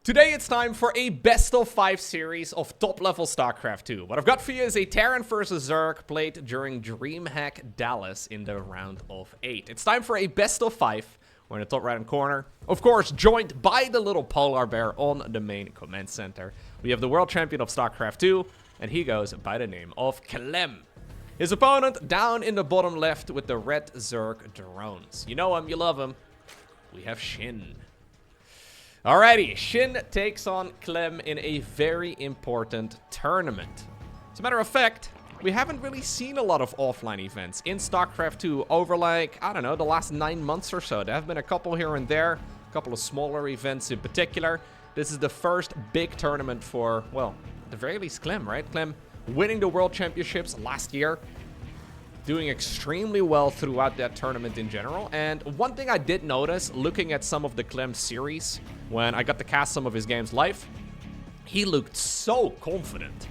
Today it's time for a best of 5 series of top level StarCraft 2. What I've got for you is a Terran versus Zerg played during DreamHack Dallas in the round of 8. It's time for a best of 5. We're in the top right hand corner. Of course, joined by the little polar bear on the main command center. We have the world champion of StarCraft 2, and he goes by the name of Clem. His opponent down in the bottom left with the red Zerg drones. You know him, you love him. We have SHIN. Alrighty, SHIN takes on Clem in a very important tournament. As a matter of fact, we haven't really seen a lot of offline events in StarCraft 2 over like, I don't know, the last 9 months or so. There have been a couple here and there, a couple of smaller events in particular. This is the first big tournament for, well, at the very least Clem, right? Clem winning the World Championships last year. Doing extremely well throughout that tournament in general. And one thing I did notice, looking at some of the Clem series, when I got to cast some of his games live, he looked so confident.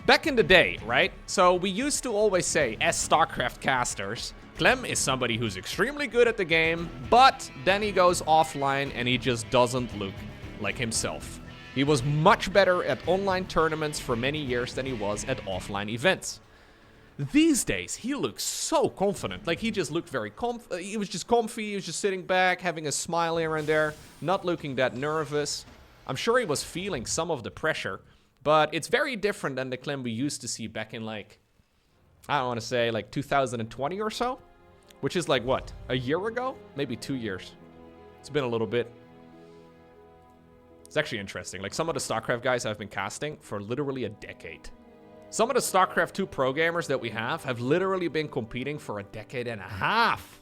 Back in the day, right? So we used to always say, as StarCraft casters, Clem is somebody who's extremely good at the game, but then he goes offline and he just doesn't look like himself. He was much better at online tournaments for many years than he was at offline events. These days, he looks so confident. Like, he just looked very he was just comfy, he was just sitting back, having a smile here and there, not looking that nervous. I'm sure he was feeling some of the pressure, but it's very different than the Clem we used to see back in, like, I don't want to say, like, 2020 or so? Which is, like, what? A year ago? Maybe 2 years. It's been a little bit. It's actually interesting. Like, some of the StarCraft guys I've been casting for literally a decade. Some of the StarCraft 2 pro gamers that we have literally been competing for a decade and a half.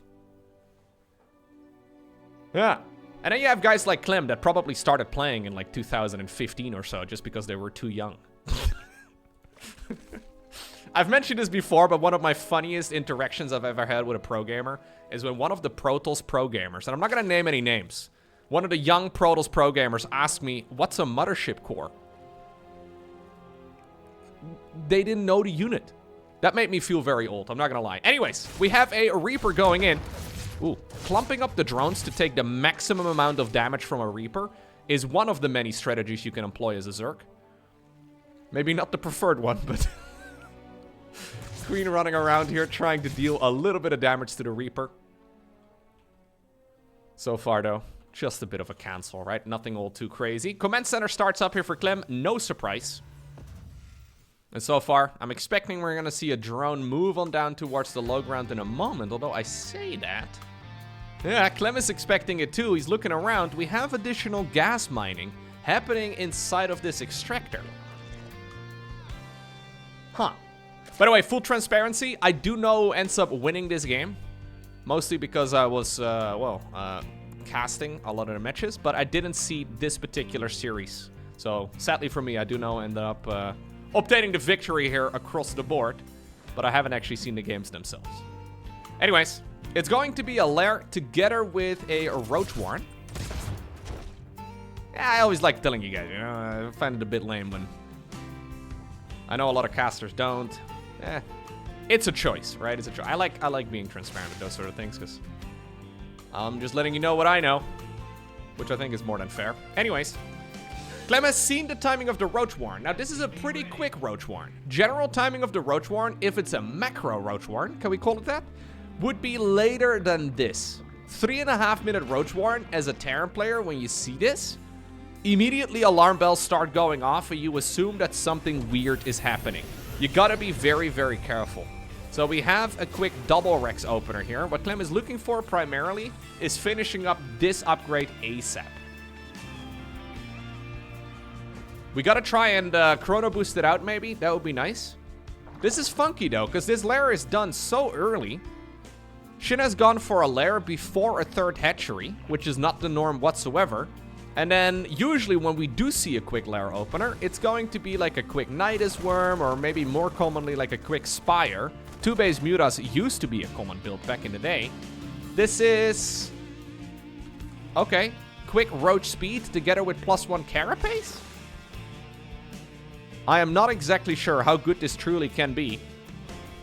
Yeah. And then you have guys like Clem that probably started playing in like 2015 or so just because they were too young. I've mentioned this before, but one of my funniest interactions I've ever had with a pro gamer is when one of the Protoss pro gamers, and I'm not going to name any names, one of the young Protoss pro gamers asked me, what's a mothership core? They didn't know the unit. That made me feel very old, I'm not gonna lie. Anyways, we have a Reaper going in. Ooh, clumping up the drones to take the maximum amount of damage from a Reaper is one of the many strategies you can employ as a Zerg. Maybe not the preferred one, but... Queen running around here trying to deal a little bit of damage to the Reaper. So far, though, just a bit of a cancel, right? Nothing all too crazy. Command Center starts up here for Clem, no surprise. And so far, I'm expecting we're going to see a drone move on down towards the low ground in a moment, although I say that. Yeah, Clem is expecting it too. He's looking around. We have additional gas mining happening inside of this extractor. Huh. By the way, full transparency, I do know who ends up winning this game. Mostly because I was, casting a lot of the matches, but I didn't see this particular series. So, sadly for me, I do know end up... obtaining the victory here across the board, but I haven't actually seen the games themselves. Anyways, it's going to be a lair together with a Roach Warren. Yeah, I always like telling you guys, you know, I find it a bit lame when... I know a lot of casters don't. It's a choice, right? It's a choice. I like being transparent with those sort of things, because I'm just letting you know what I know, which I think is more than fair. Anyways... Clem has seen the timing of the Roach Warren. Now, this is a pretty quick Roach Warren. General timing of the Roach Warren, if it's a macro Roach Warren, can we call it that, would be later than this. 3.5 minute Roach Warren as a Terran player, when you see this, immediately alarm bells start going off and you assume that something weird is happening. You gotta be very, very careful. So we have a quick double Rex opener here. What Clem is looking for primarily is finishing up this upgrade ASAP. We gotta try and chrono boost it out, maybe. That would be nice. This is funky, though, because this lair is done so early. SHIN has gone for a lair before a third hatchery, which is not the norm whatsoever. And then, usually when we do see a quick lair opener, it's going to be like a quick Nidus worm, or maybe more commonly like a quick Spire. 2-base Mutas used to be a common build back in the day. This is... okay. Quick Roach speed together with +1 Carapace? I am not exactly sure how good this truly can be.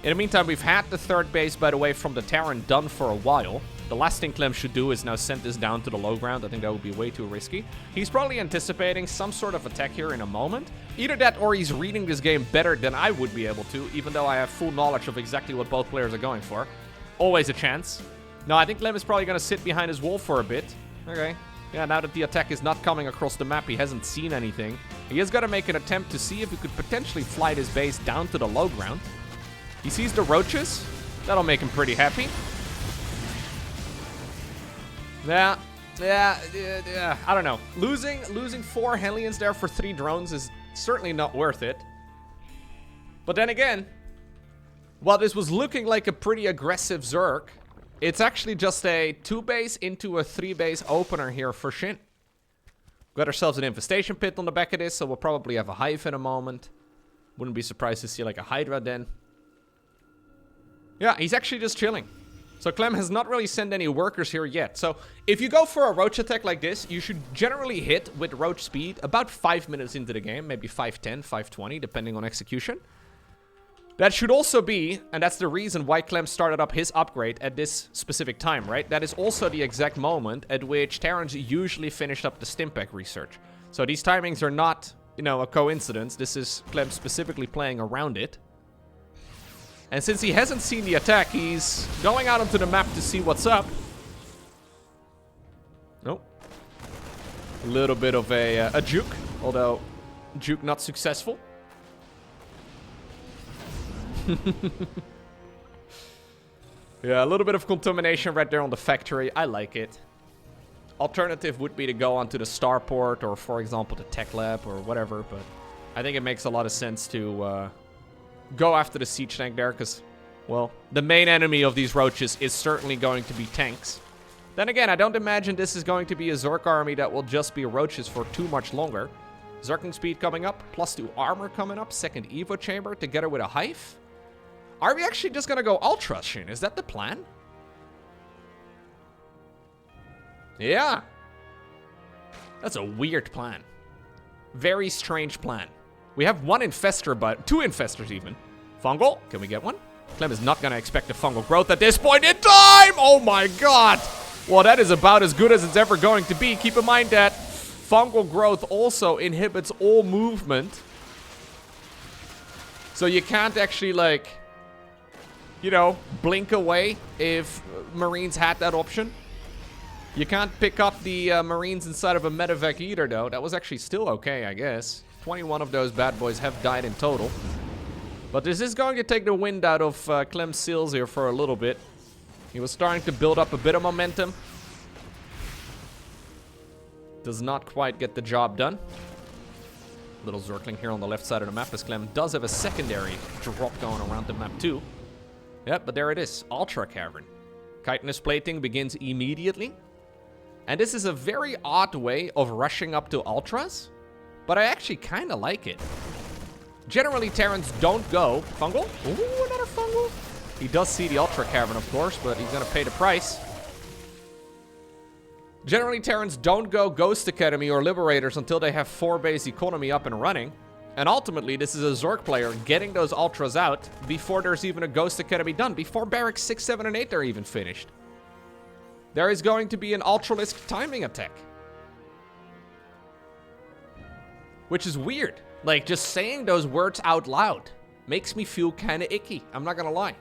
In the meantime, we've had the third base, by the way, from the Terran done for a while. The last thing Clem should do is now send this down to the low ground. I think that would be way too risky. He's probably anticipating some sort of attack here in a moment. Either that or he's reading this game better than I would be able to, even though I have full knowledge of exactly what both players are going for. Always a chance. No, I think Clem is probably going to sit behind his wall for a bit. Okay. Yeah, now that the attack is not coming across the map, he hasn't seen anything. He has got to make an attempt to see if he could potentially fly this base down to the low ground. He sees the roaches. That'll make him pretty happy. Yeah, I don't know. Losing 4 Hellions there for 3 drones is certainly not worth it. But then again, while this was looking like a pretty aggressive Zerg, it's actually just a 2-base into a 3-base opener here for SHIN. Got ourselves an infestation pit on the back of this, so we'll probably have a hive in a moment. Wouldn't be surprised to see like a Hydra then. Yeah, he's actually just chilling. So Clem has not really sent any workers here yet. So if you go for a roach attack like this, you should generally hit with roach speed about 5 minutes into the game. Maybe 5:10, 5:20, depending on execution. That should also be, and that's the reason why Clem started up his upgrade at this specific time, right? That is also the exact moment at which Terrans usually finish up the Stimpack research. So these timings are not, you know, a coincidence. This is Clem specifically playing around it. And since he hasn't seen the attack, he's going out onto the map to see what's up. Nope. A little bit of a juke, although juke not successful. Yeah, a little bit of contamination right there on the factory. I like it. Alternative would be to go onto the starport or, for example, the tech lab or whatever. But I think it makes a lot of sense to go after the siege tank there because, well, the main enemy of these roaches is certainly going to be tanks. Then again, I don't imagine this is going to be a Zerg army that will just be roaches for too much longer. Zergling speed coming up, +2 armor coming up, 2nd Evo chamber together with a hive. Are we actually just gonna go Ultra, SHIN? Is that the plan? Yeah. That's a weird plan. Very strange plan. We have 1 infestor, but 2 infestors even. Fungal, can we get one? Clem is not gonna expect a fungal growth at this point in time! Oh my god! Well, that is about as good as it's ever going to be. Keep in mind that fungal growth also inhibits all movement. So you can't actually, like, you know, blink away if Marines had that option. You can't pick up the Marines inside of a medevac either, though. That was actually still okay, I guess. 21 of those bad boys have died in total. But this is going to take the wind out of Clem's sails here for a little bit. He was starting to build up a bit of momentum. Does not quite get the job done. Little Zergling here on the left side of the map, as Clem does have a secondary drop going around the map too. Yep, but there it is. Ultra Cavern. Chitinous plating begins immediately. And this is a very odd way of rushing up to Ultras, but I actually kind of like it. Generally, Terrans don't go. Fungal? Ooh, another Fungal. He does see the Ultra Cavern, of course, but he's going to pay the price. Generally, Terrans don't go Ghost Academy or Liberators until they have 4-base economy up and running. And ultimately, this is a Zerg player getting those Ultras out before there's even a Ghost Academy done, before Barracks 6, 7, and 8 are even finished. There is going to be an Ultralisk timing attack. Which is weird. Like, just saying those words out loud makes me feel kind of icky. I'm not gonna lie.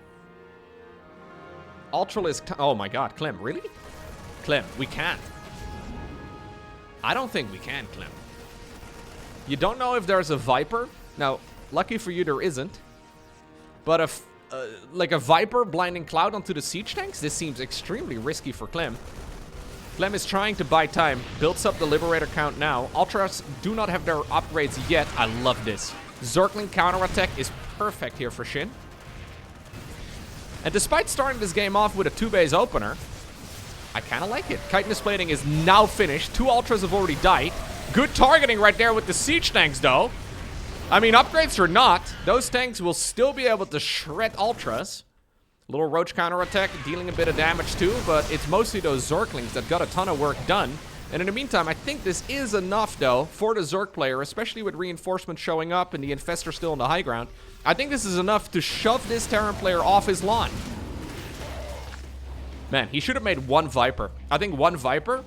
Ultralisk... Oh my god, Clem, really? Clem, we can't. I don't think we can, Clem. You don't know if there's a Viper. Now, lucky for you, there isn't. But like a Viper blinding cloud onto the siege tanks, this seems extremely risky for Clem. Clem is trying to buy time, builds up the Liberator count now. Ultras do not have their upgrades yet. I love this. Zergling counterattack is perfect here for SHIN. And despite starting this game off with a 2-base opener, I kind of like it. Chitinous plating is now finished. 2 Ultras have already died. Good targeting right there with the siege tanks, though. I mean, upgrades or not, those tanks will still be able to shred Ultras. Little Roach counterattack, dealing a bit of damage too, but it's mostly those Zerglings that got a ton of work done. And in the meantime, I think this is enough, though, for the Zerg player, especially with reinforcements showing up and the Infestor still on the high ground. I think this is enough to shove this Terran player off his lawn. Man, he should have made one Viper. I think one Viper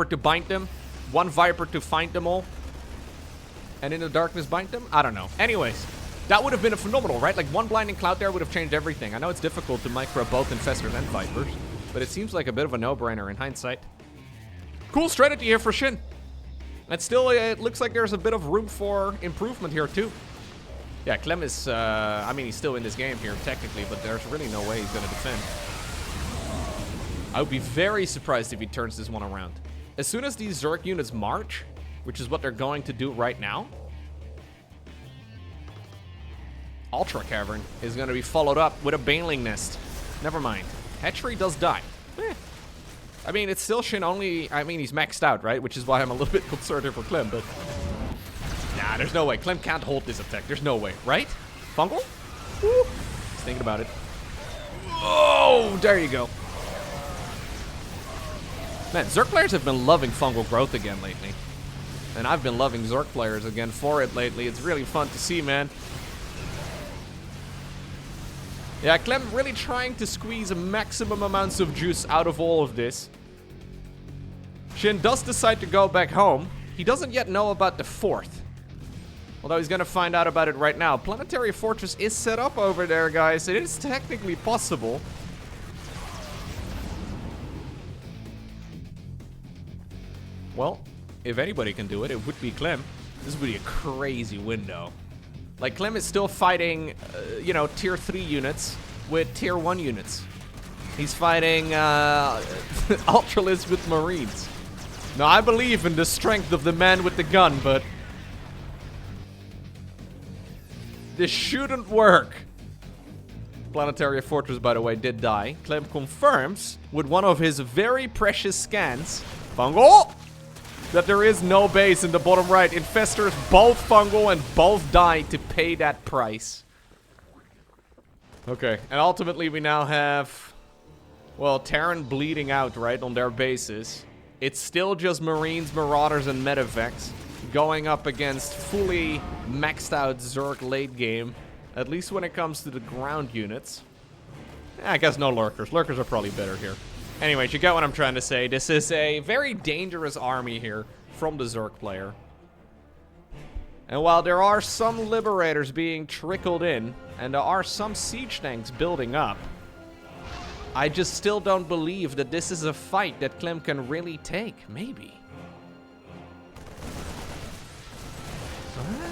to bind them, one Viper to find them all, and in the darkness bind them? I don't know. Anyways, that would have been a phenomenal, right? Like, one blinding cloud there would have changed everything. I know it's difficult to micro both Infestors and Vipers, but it seems like a bit of a no-brainer in hindsight. Cool strategy here for SHIN. And still, it looks like there's a bit of room for improvement here, too. Yeah, Clem is, I mean, he's still in this game here, technically, but there's really no way he's going to defend. I would be very surprised if he turns this one around. As soon as these Zerg units march, which is what they're going to do right now, Ultra Cavern is going to be followed up with a Baneling Nest. Never mind. Hatchery does die. I mean, it's still SHIN only. I mean, he's maxed out, right? Which is why I'm a little bit concerned here for Clem, but... Nah, there's no way. Clem can't hold this attack. There's no way, right? Fungal? Woo. Just thinking about it. Oh, there you go. Man, Zerg players have been loving fungal growth again lately. And I've been loving Zerg players again for it lately. It's really fun to see, man. Yeah, Clem really trying to squeeze maximum amounts of juice out of all of this. SHIN does decide to go back home. He doesn't yet know about the 4th. Although he's gonna find out about it right now. Planetary Fortress is set up over there, guys. It is technically possible. Well, if anybody can do it, it would be Clem. This would be a crazy window. Like, Clem is still fighting, you know, tier 3 units with tier 1 units. He's fighting Ultralisk with Marines. Now, I believe in the strength of the man with the gun, but this shouldn't work. Planetary Fortress, by the way, did die. Clem confirms with one of his very precious scans, Fungal, that there is no base in the bottom right. Infestors both fungal and both die to pay that price. Okay, and ultimately we now have, well, Terran bleeding out, right, on their bases. It's still just Marines, Marauders, and Medevacs going up against fully maxed out Zerg late game. At least when it comes to the ground units. I guess no Lurkers. Lurkers are probably better here. Anyways, you get what I'm trying to say. This is a very dangerous army here from the Zerg player. And while there are some Liberators being trickled in, and there are some siege tanks building up, I just still don't believe that this is a fight that Clem can really take. Maybe.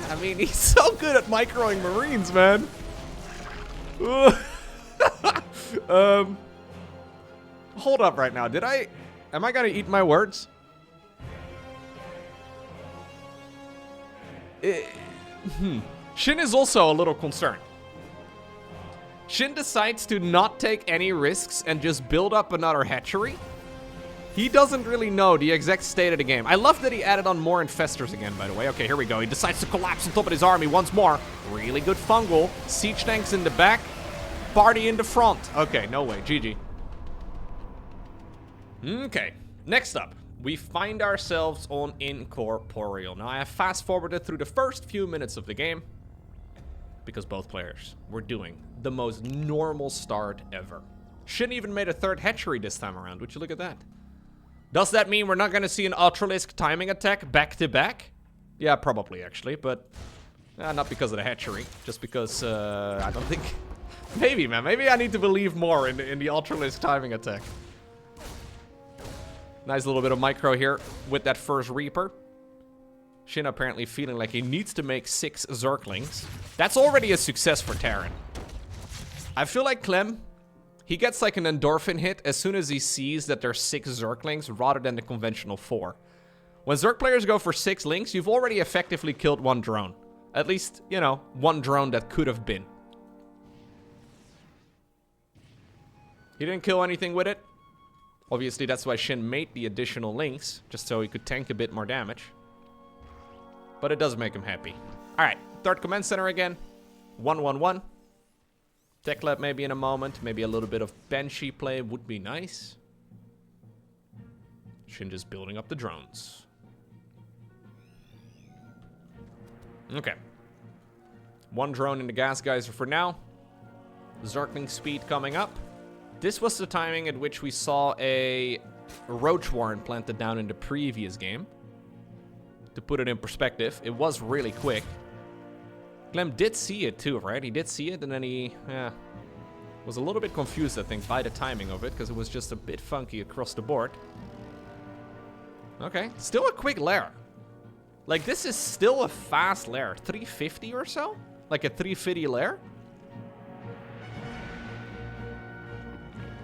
I mean, he's so good at microing Marines, man. Hold up right now. Am I gonna eat my words? SHIN is also a little concerned. SHIN decides to not take any risks and just build up another hatchery. He doesn't really know the exact state of the game. I love that he added on more Infestors again, by the way. Okay, here we go. He decides to collapse on top of his army once more. Really good fungal. Siege tanks in the back. Party in the front. Okay, no way. GG. Okay, next up, we find ourselves on Incorporeal. Now, I have fast-forwarded through the first few minutes of the game because both players were doing the most normal start ever. SHIN even made a 3rd hatchery this time around. Would you look at that? Does that mean we're not going to see an Ultralisk timing attack back-to-back? Yeah, probably, actually, but not because of the hatchery. Just because, I don't think... Maybe, man. Maybe I need to believe more in the Ultralisk timing attack. Nice little bit of micro here with that first Reaper. SHIN apparently feeling like he needs to make 6 Zerglings. That's already a success for Terran. I feel like Clem, he gets like an endorphin hit as soon as he sees that there's 6 Zerglings rather than the conventional 4. When Zerg players go for 6 links, you've already effectively killed 1 drone. At least, you know, 1 drone that could have been. He didn't kill anything with it. Obviously, that's why SHIN made the additional links, just so he could tank a bit more damage. But it does make him happy. Alright, 3rd command center again. 1-1-1. Tech lab maybe in a moment. Maybe a little bit of Banshee play would be nice. SHIN just building up the drones. Okay. 1 drone in the gas geyser for now. Zergling speed coming up. This was the timing at which we saw a roach warren planted down in the previous game. To put it in perspective, it was really quick. Clem did see it too, right? He did see it, and then he was a little bit confused, I think, by the timing of it, because it was just a bit funky across the board. Okay, still a quick lair. Like, this is still a fast lair. 350 or so? Like a 350 lair?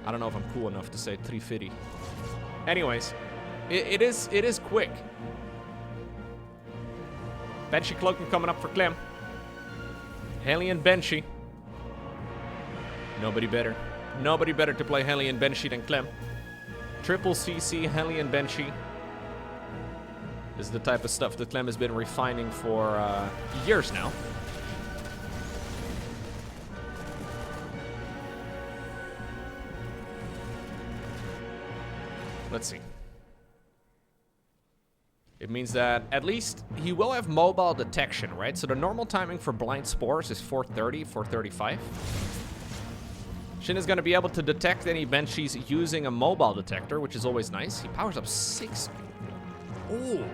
I don't know if I'm cool enough to say 350. Anyways, it is quick. Banshee cloaking coming up for Clem. Hellion Banshee. Nobody better. Nobody better to play Hellion Banshee than Clem. Triple CC Hellion Banshee. This is the type of stuff that Clem has been refining for years now. Let's see. It means that at least he will have mobile detection, right? So the normal timing for blind spores is 4:30, 4:35. SHIN is going to be able to detect any Banshees using a mobile detector, which is always nice. He powers up 6. Ooh.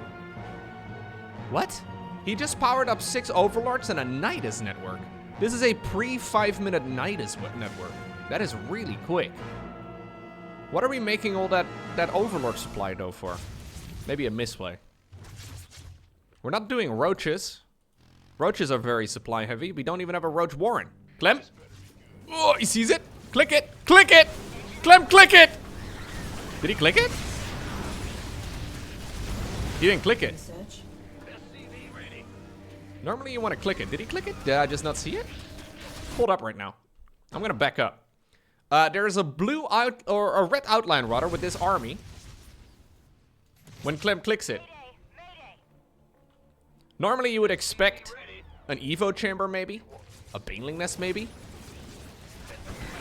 What? He just powered up 6 Overlords and a Nidus network. This is a pre-5-minute Nidus network. That is really quick. What are we making all that Overlord supply, though, for? Maybe a misplay. We're not doing roaches. Roaches are very supply heavy. We don't even have a roach warren. Clem? Oh, he sees it. Click it. Click it. Clem, click it. Did he click it? He didn't click it. Normally you want to click it. Did he click it? Did I just not see it? Hold up right now. I'm going to back up. There's a blue out or a red outline rather with this army. When Clem clicks it. Normally you would expect an Evo chamber maybe. A Baneling nest maybe.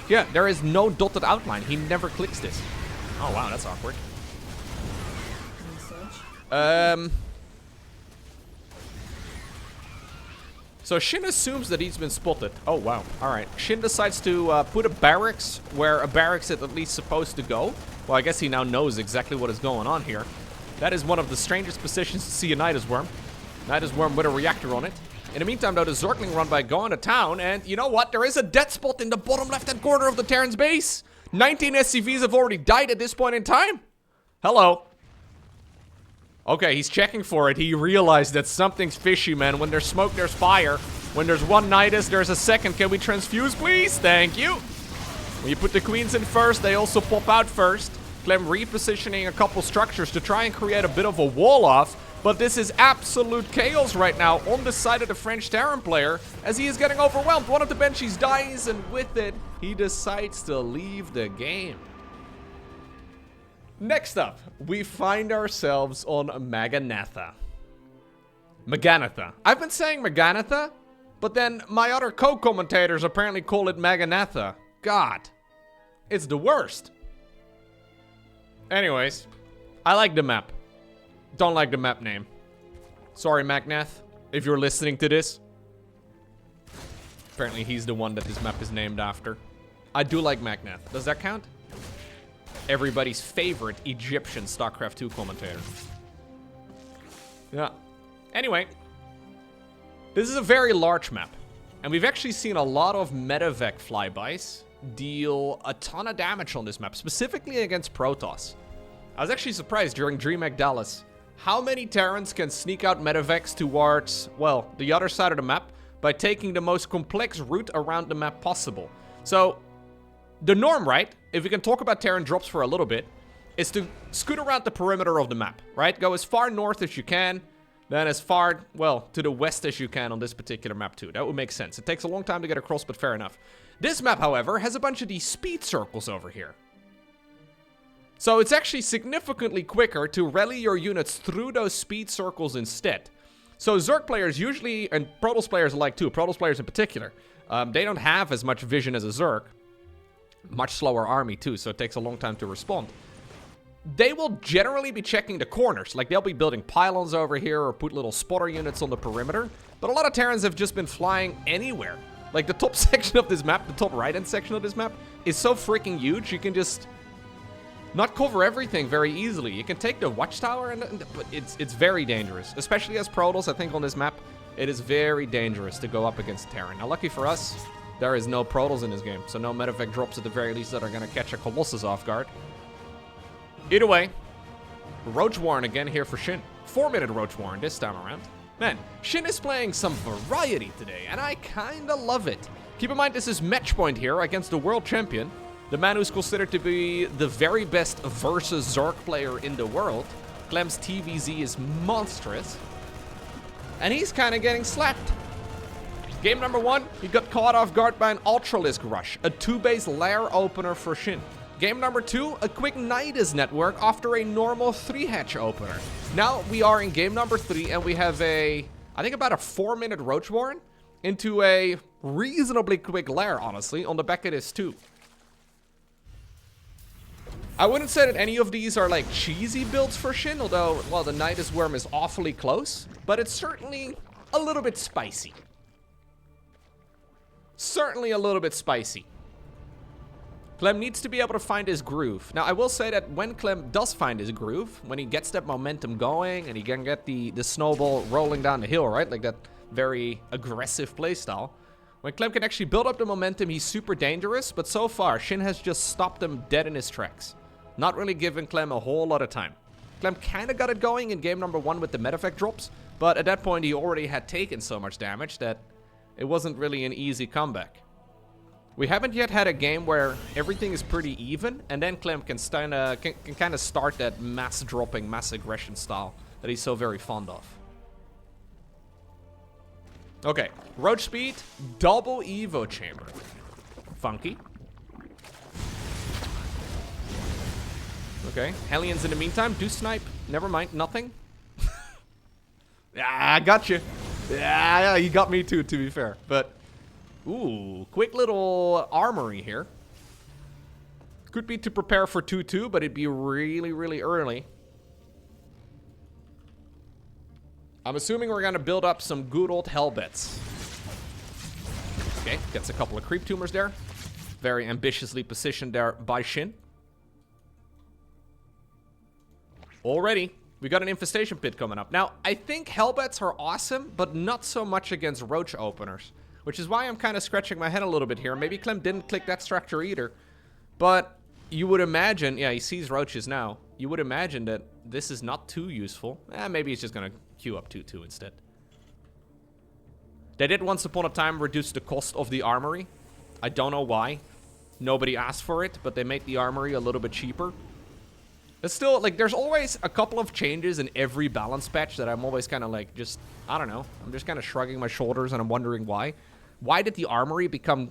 Yeah, there is no dotted outline. He never clicks this. Oh wow, that's awkward. So SHIN assumes that he's been spotted. Oh wow, alright. SHIN decides to put a barracks where a barracks is at least supposed to go. Well, I guess he now knows exactly what is going on here. That is one of the strangest positions to see a Nidus Worm. Nidus Worm with a reactor on it. In the meantime, though, the Zergling run by going to town, and you know what? There is a dead spot in the bottom left-hand corner of the Terran's base. 19 SCVs have already died at this point in time. Hello. Okay, he's checking for it. He realized that something's fishy, man. When there's smoke, there's fire. When there's one Nidus, there's a second. Can we transfuse, please? Thank you. When you put the queens in first, they also pop out first. Clem repositioning a couple structures to try and create a bit of a wall off. But this is absolute chaos right now on the side of the French Terran player as he is getting overwhelmed. One of the Banshees dies, and with it, he decides to leave the game. Next up, we find ourselves on Maganatha. Maganatha. I've been saying Maganatha, but then my other co-commentators apparently call it Maganatha. God, it's the worst. Anyways, I like the map. Don't like the map name. Sorry, Magnath, if you're listening to this. Apparently he's the one that this map is named after. I do like Magnath. Does that count? Everybody's favorite Egyptian StarCraft 2 commentator. Yeah. Anyway. This is a very large map. And we've actually seen a lot of medevac flybys deal a ton of damage on this map. Specifically against Protoss. I was actually surprised during DreamHack Dallas how many Terrans can sneak out medevacs towards, well, the other side of the map by taking the most complex route around the map possible. So, the norm, right, if we can talk about Terran drops for a little bit, is to scoot around the perimeter of the map, right? Go as far north as you can, then as far, well, to the west as you can on this particular map too. That would make sense. It takes a long time to get across, but fair enough. This map, however, has a bunch of these speed circles over here. So it's actually significantly quicker to rally your units through those speed circles instead. So Zerg players usually, and Protoss players alike too, Protoss players in particular, they don't have as much vision as a Zerg. Much slower army too, so it takes a long time to respond. They will generally be checking the corners, like they'll be building pylons over here or put little spotter units on the perimeter. But a lot of Terrans have just been flying anywhere. Like, the top section of this map, the top right-hand section of this map, is so freaking huge, you can just not cover everything very easily. You can take the watchtower, but it's very dangerous. Especially as Protoss, I think on this map, it is very dangerous to go up against Terran. Now, lucky for us, there is no Protoss in this game, so no medevac drops at the very least that are going to catch a Colossus off guard. Either way, Roach Warren again here for SHIN. 4-minute Roach Warren this time around. Man, SHIN is playing some variety today, and I kinda love it. Keep in mind, this is match point here against the world champion, the man who's considered to be the very best versus Zerg player in the world. Clem's TVZ is monstrous, and he's kinda getting slapped. Game number 1, he got caught off guard by an Ultralisk rush, a 2-base lair opener for SHIN. Game number 2, a quick nidus network after a normal 3-hatch opener. Now we are in game number 3 and we have I think about a 4-minute Roach Warren into a reasonably quick lair, honestly, on the back of this too. I wouldn't say that any of these are like cheesy builds for SHIN, although, well, the nidus worm is awfully close, but it's certainly a little bit spicy. Certainly a little bit spicy. Clem needs to be able to find his groove. Now, I will say that when Clem does find his groove, when he gets that momentum going and he can get the snowball rolling down the hill, right? Like that very aggressive playstyle. When Clem can actually build up the momentum, he's super dangerous. But so far, SHIN has just stopped him dead in his tracks. Not really giving Clem a whole lot of time. Clem kind of got it going in game number 1 with the medevac drops. But at that point, he already had taken so much damage that it wasn't really an easy comeback. We haven't yet had a game where everything is pretty even, and then Clem can kind of start that mass dropping, mass aggression style that he's so very fond of. Okay, Roach Speed, double Evo Chamber. Funky. Okay, Hellions in the meantime, do snipe. Never mind, nothing. Yeah, I got you. Yeah, you got me too, to be fair, but... Ooh, quick little armory here. Could be to prepare for 2-2, but it'd be really, really early. I'm assuming we're going to build up some good old hellbets. Okay, gets a couple of creep tumors there. Very ambitiously positioned there by SHIN. Already, we got an infestation pit coming up. Now, I think hellbets are awesome, but not so much against roach openers. Which is why I'm kind of scratching my head a little bit here. Maybe Clem didn't click that structure either. But you would imagine... Yeah, he sees roaches now. You would imagine that this is not too useful. Maybe he's just going to queue up 2-2 instead. They did once upon a time reduce the cost of the armory. I don't know why. Nobody asked for it, but they made the armory a little bit cheaper. It's still, like, there's always a couple of changes in every balance patch that I'm always kind of like, just, I don't know. I'm just kind of shrugging my shoulders and I'm wondering why. Why did the armory become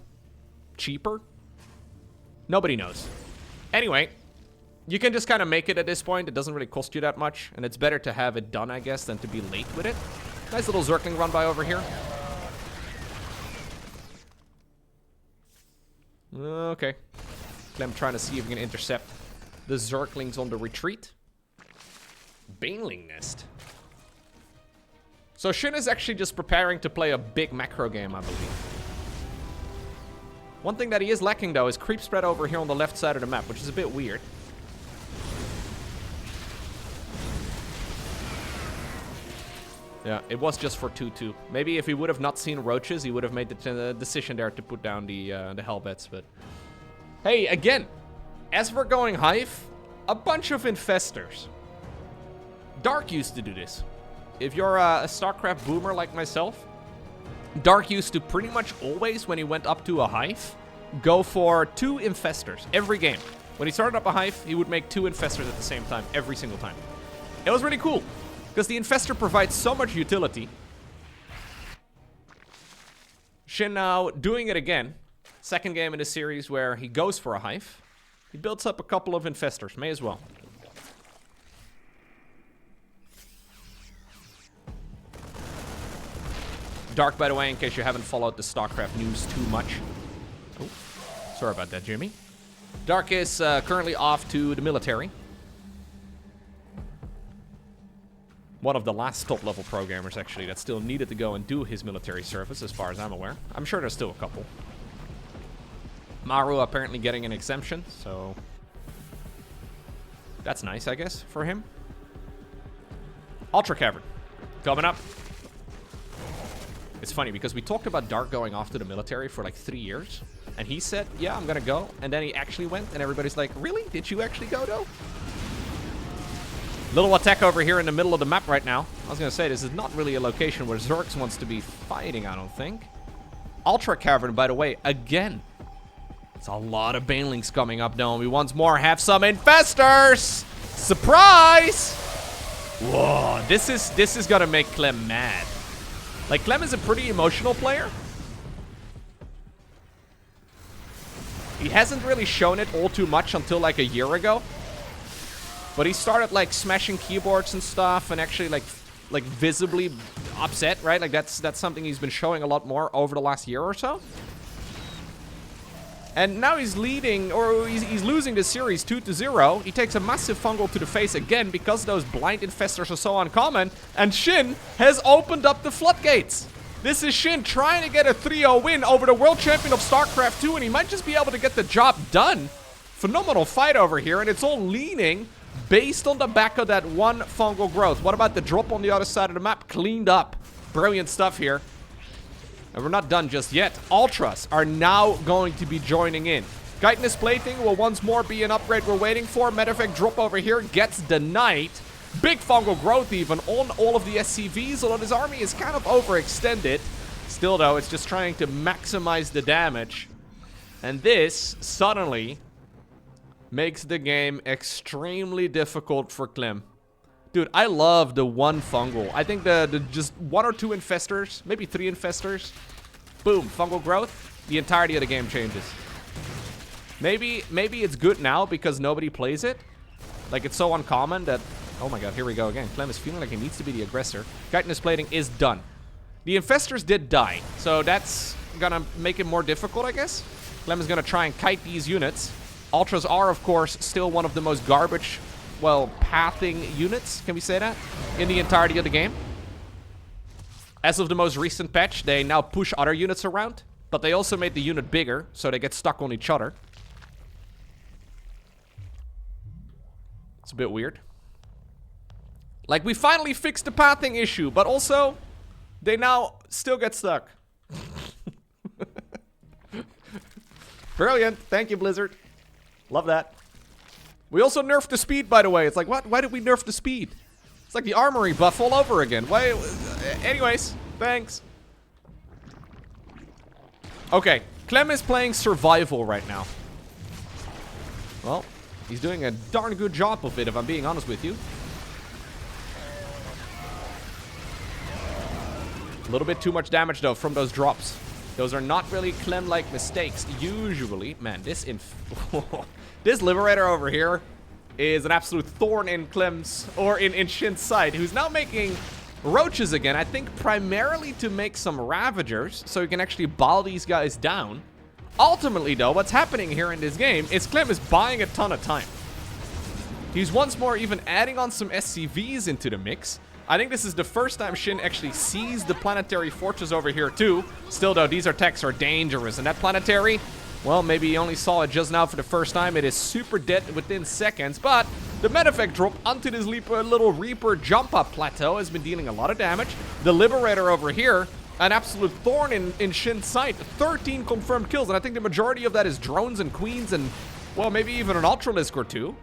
cheaper? Nobody knows. Anyway, you can just kind of make it at this point. It doesn't really cost you that much. And it's better to have it done, I guess, than to be late with it. Nice little Zergling run by over here. Okay. Clem trying to see if he can intercept the Zerglings on the retreat. Baneling Nest. So SHIN is actually just preparing to play a big macro game, I believe. One thing that he is lacking, though, is creep spread over here on the left side of the map, which is a bit weird. Yeah, it was just for 2-2. Maybe if he would have not seen roaches, he would have made the decision there to put down the hellbets, but... Hey, again, as we're going Hive, a bunch of infestors. Dark used to do this. If you're a StarCraft boomer like myself, Dark used to pretty much always, when he went up to a Hive, go for 2 infestors every game. When he started up a Hive, he would make 2 infestors at the same time, every single time. It was really cool, because the infestor provides so much utility. SHIN now doing it again. Second game in the series where he goes for a Hive. He builds up a couple of infestors, may as well. Dark, by the way, in case you haven't followed the StarCraft news too much. Oh, sorry about that, Jimmy. Dark is currently off to the military. One of the last top-level programmers, actually, that still needed to go and do his military service, as far as I'm aware. I'm sure there's still a couple. Maru apparently getting an exemption, so... that's nice, I guess, for him. Ultra Cavern. Coming up. It's funny, because we talked about Dark going off to the military for like 3 years. And he said, yeah, I'm gonna go. And then he actually went, and everybody's like, really? Did you actually go, though? Little attack over here in the middle of the map right now. I was gonna say, this is not really a location where Zerg wants to be fighting, I don't think. Ultra Cavern, by the way, again. It's a lot of banelings coming up now, and we once more have some infestors! Surprise! Whoa, this is gonna make Clem mad. Like, Clem is a pretty emotional player. He hasn't really shown it all too much until like a year ago. But he started like smashing keyboards and stuff, and actually like visibly upset, right? Like that's something he's been showing a lot more over the last year or so. And now he's leading, or he's losing the series 2-0. He takes a massive fungal to the face again because those blind infestors are so uncommon. And SHIN has opened up the floodgates. This is SHIN trying to get a 3-0 win over the world champion of StarCraft 2, and he might just be able to get the job done. Phenomenal fight over here, and it's all leaning based on the back of that one fungal growth. What about the drop on the other side of the map? Cleaned up. Brilliant stuff here. And we're not done just yet. Ultras are now going to be joining in. Chitinous plating will once more be an upgrade we're waiting for. Medevac drop over here gets denied. Big fungal growth even on all of the SCVs, although this army is kind of overextended. Still though, it's just trying to maximize the damage. And this suddenly makes the game extremely difficult for Clem. Dude, I love the one fungal. I think the just 1 or 2 infestors, maybe 3 infestors. Boom, fungal growth. The entirety of the game changes. Maybe it's good now because nobody plays it. Like, it's so uncommon that... oh my god, here we go again. Clem is feeling like he needs to be the aggressor. Chitinous plating is done. The infestors did die, so that's gonna make it more difficult, I guess. Clem is gonna try and kite these units. Ultras are, of course, still one of the most garbage, well, pathing units, can we say that, in the entirety of the game. As of the most recent patch, they now push other units around, but they also made the unit bigger, so they get stuck on each other. It's a bit weird. Like, we finally fixed the pathing issue, but also, they now still get stuck. Brilliant. Thank you, Blizzard. Love that. We also nerfed the speed, by the way. It's like, what? Why did we nerf the speed? It's like the armory buff all over again. Why? Anyways, thanks. Okay, Clem is playing survival right now. Well, he's doing a darn good job of it, if I'm being honest with you. A little bit too much damage, though, from those drops. Those are not really Clem-like mistakes. Usually, man, this this Liberator over here is an absolute thorn in Clem's, or in SHIN's side, who's now making roaches again, I think primarily to make some Ravagers, so he can actually bow these guys down. Ultimately, though, what's happening here in this game is Clem is buying a ton of time. He's once more even adding on some SCVs into the mix. I think this is the first time SHIN actually sees the planetary fortress over here too. Still though, these attacks are dangerous. And that planetary, well, maybe he only saw it just now for the first time. It is super dead within seconds. But the Medevac drop onto this little Reaper jump up plateau has been dealing a lot of damage. The Liberator over here, an absolute thorn in SHIN's side. 13 confirmed kills. And I think the majority of that is drones and queens and, well, maybe even an Ultralisk or two.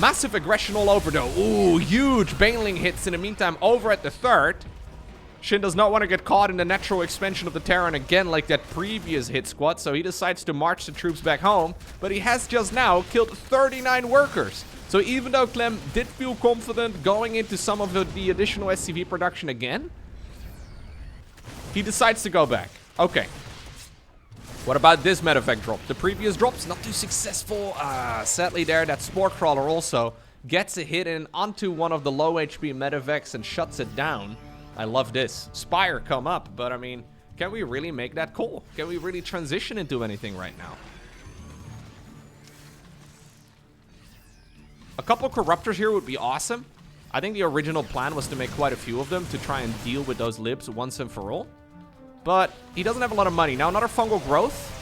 Massive aggression all over, though. Ooh, huge baneling hits in the meantime over at the third. SHIN does not want to get caught in the natural expansion of the Terran again like that previous hit squad, so he decides to march the troops back home. But he has just now killed 39 workers. So even though Clem did feel confident going into some of the additional SCV production again, he decides to go back. Okay. What about this Medevac drop? The previous drops, not too successful. Sadly there, that Spore Crawler also gets a hit in onto one of the low HP Medevacs and shuts it down. I love this. Spire come up, but I mean, can we really make that call? Can we really transition into anything right now? A couple Corruptors here would be awesome. I think the original plan was to make quite a few of them to try and deal with those libs once and for all. But he doesn't have a lot of money. Now, another fungal growth.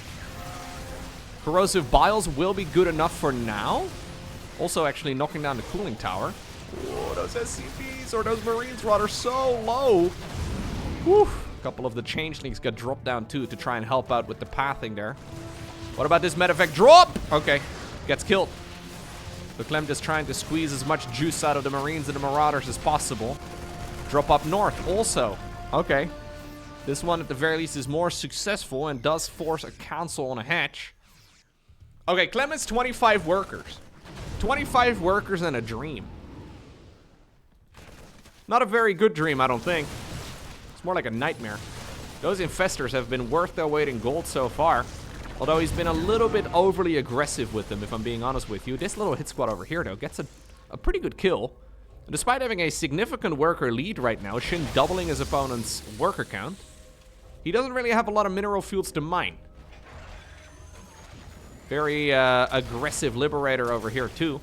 Corrosive biles will be good enough for now. Also, actually knocking down the cooling tower. Whoa, those SCVs or those Marines rod are so low. Whew. A couple of the changelings got dropped down too to try and help out with the pathing there. What about this medevac drop? Okay, gets killed. So Clem just trying to squeeze as much juice out of the Marines and the Marauders as possible. Drop up north also. Okay. This one at the very least is more successful and does force a council on a hatch. Okay, Clem has 25 workers. 25 workers and a dream. Not a very good dream, I don't think. It's more like a nightmare. Those infestors have been worth their weight in gold so far. Although he's been a little bit overly aggressive with them, if I'm being honest with you. This little hit squad over here, though, gets a pretty good kill. Despite having a significant worker lead right now, SHIN doubling his opponent's worker count, he doesn't really have a lot of mineral fields to mine. Very aggressive Liberator over here, too.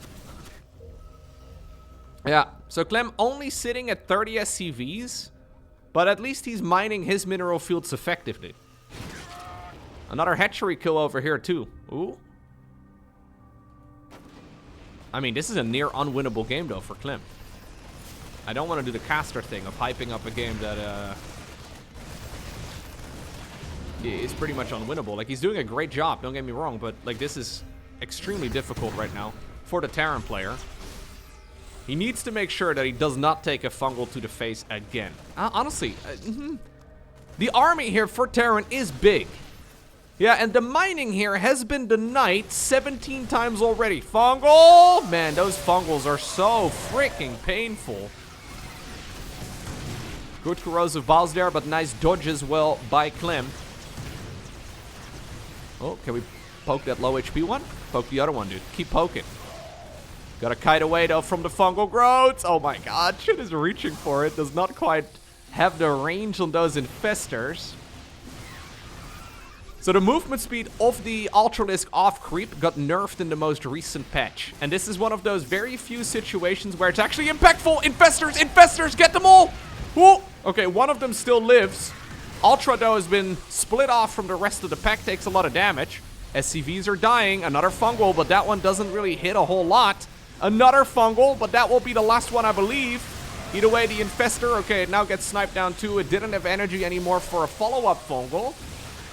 Yeah, so Clem only sitting at 30 SCVs, but at least he's mining his mineral fields effectively. Another hatchery kill over here, too. Ooh. I mean, this is a near unwinnable game, though, for Clem. I don't want to do the caster thing of hyping up a game that is pretty much unwinnable. Like, he's doing a great job, don't get me wrong, but, like, this is extremely difficult right now for the Terran player. He needs to make sure that he does not take a fungal to the face again. Honestly, the army here for Terran is big. Yeah, and the mining here has been denied 17 times already. Fungal! Man, those fungals are so freaking painful. Good corrosive balls there, but nice dodge as well by Clem. Oh, can we poke that low HP one? Poke the other one, dude. Keep poking. Gotta kite away, though, from the fungal growths. Oh my god, SHIN is reaching for it. Does not quite have the range on those infestors. So the movement speed of the Ultralisk off creep got nerfed in the most recent patch. And this is one of those very few situations where it's actually impactful. Infestors, infestors, get them all! Ooh. Okay, one of them still lives. Ultra, though, has been split off from the rest of the pack, takes a lot of damage. SCVs are dying. Another fungal, but that one doesn't really hit a whole lot. Another fungal, but that will be the last one, I believe. Either way, the infestor, okay, it now gets sniped down too. It didn't have energy anymore for a follow-up fungal.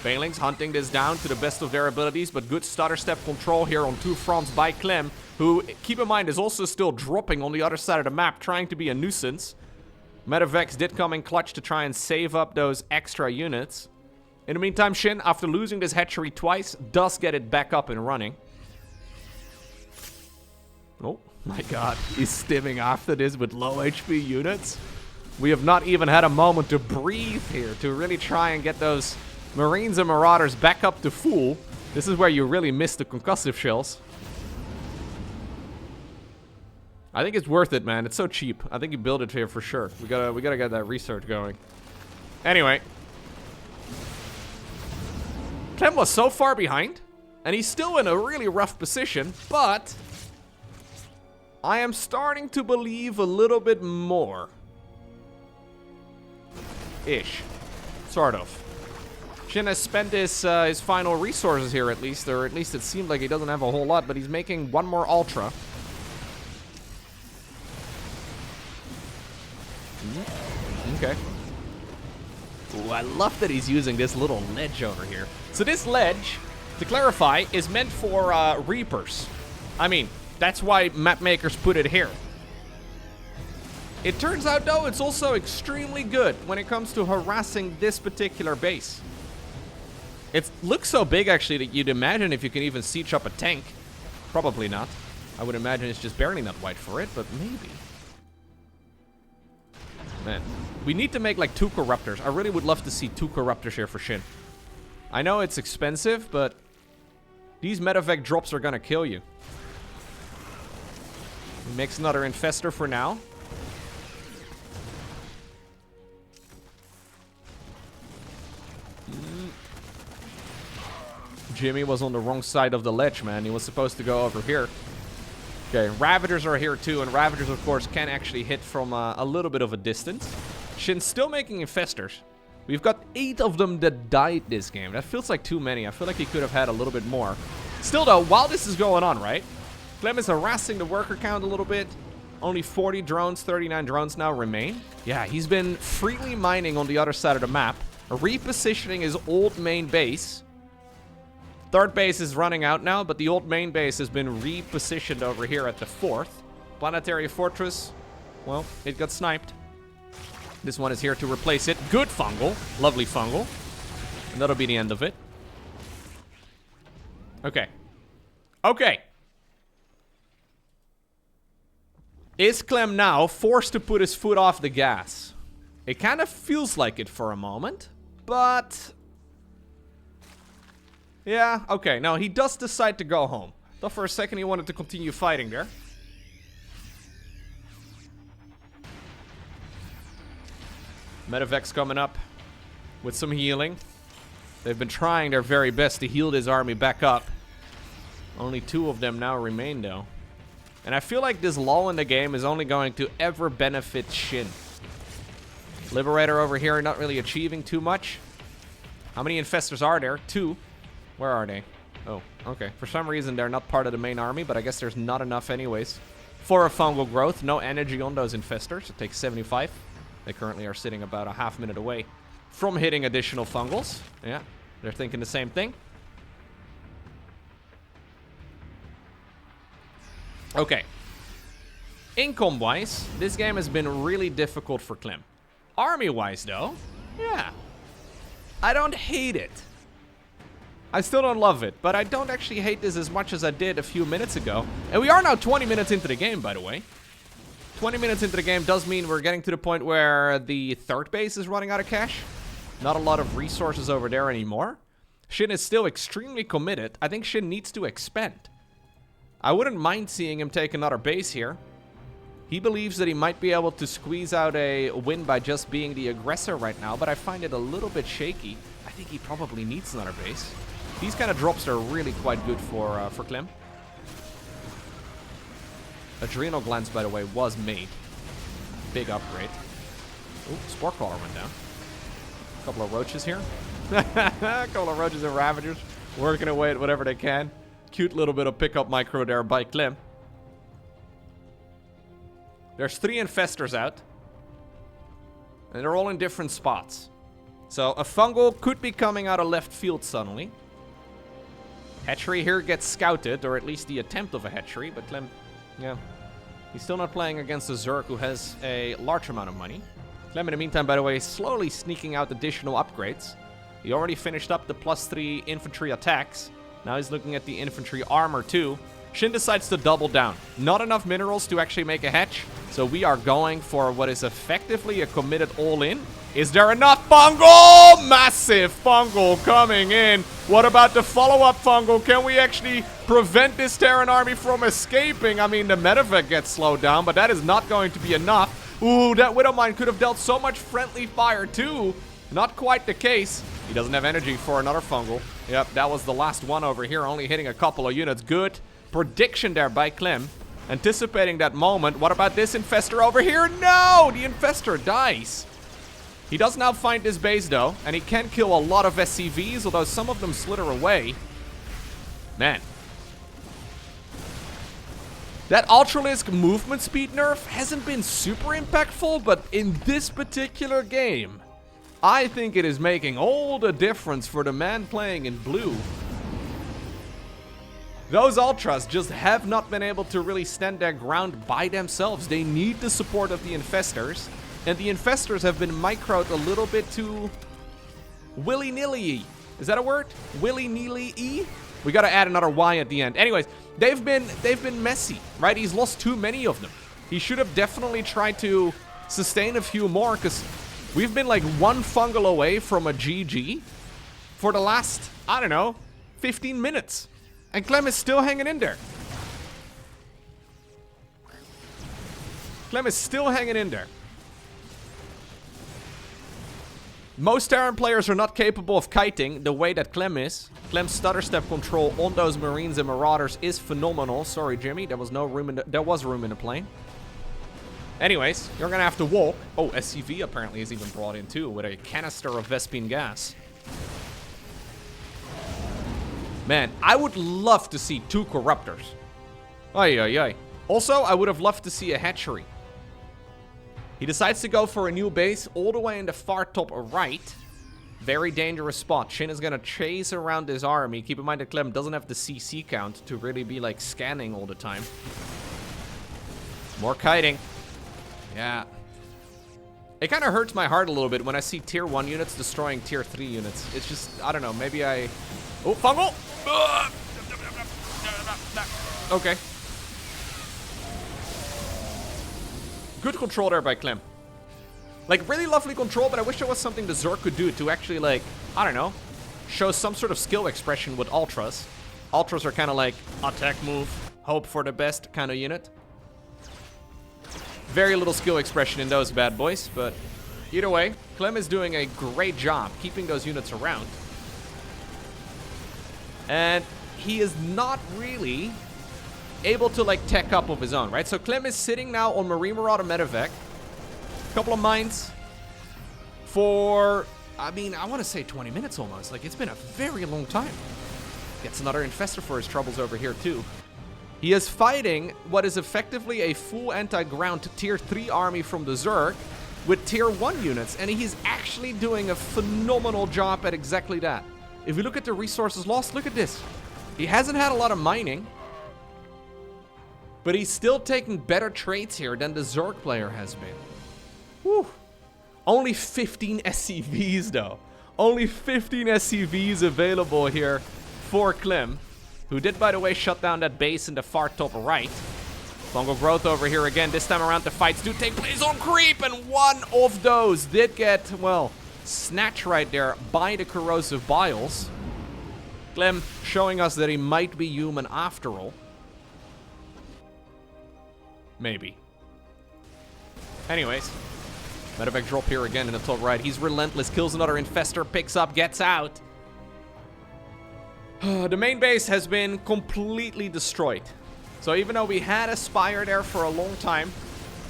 Banelings hunting this down to the best of their abilities, but good stutter step control here on two fronts by Clem, who, keep in mind, is also still dropping on the other side of the map, trying to be a nuisance. Medevacs did come in clutch to try and save up those extra units. In the meantime, SHIN, after losing this hatchery twice, does get it back up and running. Oh my god, he's stimming after this with low HP units. We have not even had a moment to breathe here, to really try and get those Marines and Marauders back up to full. This is where you really miss the concussive shells. I think it's worth it, man. It's so cheap. I think you build it here for sure. We gotta get that research going. Anyway. Clem was so far behind, and he's still in a really rough position, but I am starting to believe a little bit more. Ish. Sort of. SHIN has spent his final resources here, at least, or at least it seemed like he doesn't have a whole lot, but he's making one more Ultra. Okay. Ooh, I love that he's using this little ledge over here. So this ledge, to clarify, is meant for Reapers. I mean, that's why map makers put it here. It turns out, though, it's also extremely good when it comes to harassing this particular base. It looks so big, actually, that you'd imagine if you can even siege up a tank. Probably not. I would imagine it's just barely not wide for it, but maybe. Man, we need to make like 2 Corruptors. I really would love to see 2 Corruptors here for SHIN. I know it's expensive, but these medevac drops are gonna kill you. He makes another Infestor for now. Jimmy was on the wrong side of the ledge, man. He was supposed to go over here. Okay, Ravagers are here too, and Ravagers, of course, can actually hit from a little bit of a distance. SHIN's still making Infestors. We've got 8 of them that died this game. That feels like too many. I feel like he could have had a little bit more. Still, though, while this is going on, right? Clem is harassing the worker count a little bit. Only 40 drones, 39 drones now remain. Yeah, he's been freely mining on the other side of the map, repositioning his old main base. Third base is running out now, but the old main base has been repositioned over here at the 4th. Planetary Fortress, well, it got sniped. This one is here to replace it. Good fungal. Lovely fungal. And that'll be the end of it. Okay. Okay. Is Clem now forced to put his foot off the gas? It kind of feels like it for a moment, but... yeah, okay. Now, he does decide to go home. Though for a second he wanted to continue fighting there. Medevac's coming up with some healing. They've been trying their very best to heal this army back up. Only 2 of them now remain, though. And I feel like this lull in the game is only going to ever benefit SHIN. Liberator over here not really achieving too much. How many Infestors are there? 2. Where are they? Oh, okay. For some reason, they're not part of the main army, but I guess there's not enough anyways. For a fungal growth, no energy on those Infestors. It takes 75. They currently are sitting about a half minute away from hitting additional fungals. Yeah, they're thinking the same thing. Okay. Income-wise, this game has been really difficult for Clem. Army-wise, though, yeah. I don't hate it. I still don't love it, but I don't actually hate this as much as I did a few minutes ago. And we are now 20 minutes into the game, by the way. 20 minutes into the game does mean we're getting to the point where the 3rd base is running out of cash. Not a lot of resources over there anymore. SHIN is still extremely committed. I think SHIN needs to expand. I wouldn't mind seeing him take another base here. He believes that he might be able to squeeze out a win by just being the aggressor right now, but I find it a little bit shaky. I think he probably needs another base. These kind of drops are really quite good for Clem. Adrenal glands, by the way, was made. Big upgrade. Ooh, Spore Crawler went down. A couple of roaches here. A couple of roaches and Ravagers working away at whatever they can. Cute little bit of pickup micro there by Clem. There's 3 Infestors out. And they're all in different spots. So a fungal could be coming out of left field suddenly. Hatchery here gets scouted, or at least the attempt of a hatchery, but Clem, yeah. He's still not playing against a Zerg who has a large amount of money. Clem, in the meantime, by the way, is slowly sneaking out additional upgrades. He already finished up the +3 infantry attacks. Now he's looking at the infantry armor too. SHIN decides to double down. Not enough minerals to actually make a hatch, so we are going for what is effectively a committed all-in. Is there enough fungal? Massive fungal coming in. What about the follow-up fungal? Can we actually prevent this Terran army from escaping? I mean, the medevac gets slowed down, but that is not going to be enough. Ooh, that Widowmine could have dealt so much friendly fire too. Not quite the case. He doesn't have energy for another fungal. Yep, that was the last one over here, only hitting a couple of units. Good prediction there by Clem. Anticipating that moment. What about this Infestor over here? No! The Infestor dies. He does now find this base, though, and he can kill a lot of SCVs, although some of them slither away. Man. That Ultralisk movement speed nerf hasn't been super impactful, but in this particular game, I think it is making all the difference for the man playing in blue. Those Ultras just have not been able to really stand their ground by themselves. They need the support of the Infestors. And the Infestors have been microed a little bit too willy-nilly. Is that a word? Willy-nilly-y? We gotta add another Y at the end. Anyways, they've been messy, right? He's lost too many of them. He should have definitely tried to sustain a few more, because we've been like 1 fungal away from a GG for the last, I don't know, 15 minutes. And Clem is still hanging in there. Clem is still hanging in there. Most Terran players are not capable of kiting the way that Clem is. Clem's stutter step control on those Marines and Marauders is phenomenal. Sorry, Jimmy, there was no room in the, there was room in the plane. Anyways, you're gonna have to walk. Oh, SCV apparently is even brought in too with a canister of Vespine gas. Man, I would love to see 2 Corruptors. Ay, ay, ay. Also, I would have loved to see a hatchery. He decides to go for a new base all the way in the far top right. Very dangerous spot. SHIN is going to chase around this army. Keep in mind that Clem doesn't have the CC count to really be like scanning all the time. More kiting. Yeah. It kind of hurts my heart a little bit when I see tier 1 units destroying tier 3 units. It's just, I don't know, maybe I... Oh, fungal! Okay. Good control there by Clem. Like, really lovely control, but I wish there was something the Zerg could do to actually, like, I don't know, show some sort of skill expression with Ultras. Ultras are kind of like attack move, hope for the best kind of unit. Very little skill expression in those bad boys, but either way, Clem is doing a great job keeping those units around. And he is not really able to, like, tech up of his own, right? So Clem is sitting now on Marine Marauder Medevac. A couple of mines for, I mean, I want to say 20 minutes almost. Like, it's been a very long time. Gets another Infestor for his troubles over here, too. He is fighting what is effectively a full anti-ground tier 3 army from the Zerg with tier 1 units, and he's actually doing a phenomenal job at exactly that. If we look at the resources lost, look at this. He hasn't had a lot of mining, but he's still taking better trades here than the Zerg player has been. Whew. Only 15 SCVs, though. Only 15 SCVs available here for Clem, who did, by the way, shut down that base in the far top right. Fungal growth over here again. This time around, the fights do take place on creep, and one of those did get, well, snatched right there by the corrosive biles. Clem showing us that he might be human after all. Maybe. Anyways, medevac drop here again in the top right. He's relentless, kills another Infestor, picks up, gets out. The main base has been completely destroyed. So even though we had a Spire there for a long time,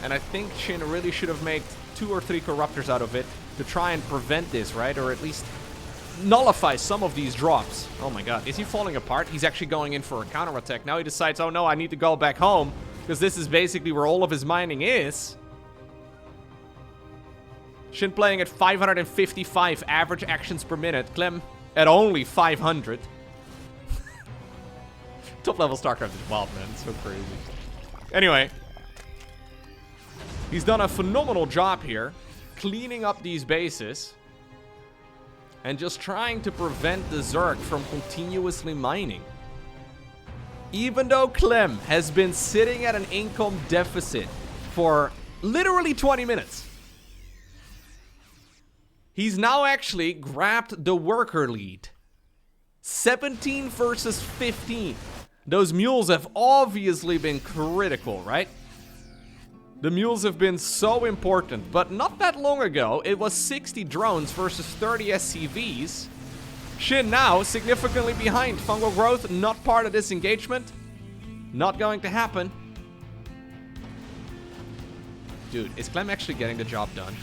and I think SHIN really should have made 2 or 3 Corruptors out of it to try and prevent this, right? Or at least nullify some of these drops. Oh my god, is he falling apart? He's actually going in for a counterattack. Now he decides, oh no, I need to go back home, because this is basically where all of his mining is. SHIN playing at 555 average actions per minute. Clem at only 500. Top level StarCraft is wild, man. It's so crazy. Anyway, he's done a phenomenal job here, cleaning up these bases and just trying to prevent the Zerg from continuously mining. Even though Clem has been sitting at an income deficit for literally 20 minutes, he's now actually grabbed the worker lead. 17 versus 15. Those mules have obviously been critical, right? The mules have been so important, but not that long ago, it was 60 drones versus 30 SCVs. SHIN now significantly behind. Fungal growth, not part of this engagement. Not going to happen. Dude, is Clem actually getting the job done?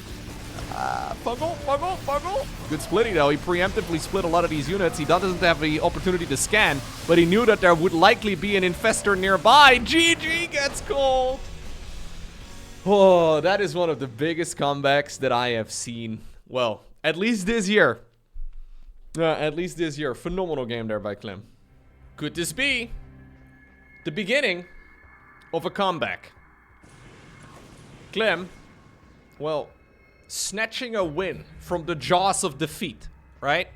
Fungal. Good splitting, though. He preemptively split a lot of these units. He doesn't have the opportunity to scan, but he knew that there would likely be an Infestor nearby. GG gets called. Oh, that is one of the biggest comebacks that I have seen. Well, at least this year. Phenomenal game there by Clem. Could this be the beginning of a comeback? Clem, well, snatching a win from the jaws of defeat, right?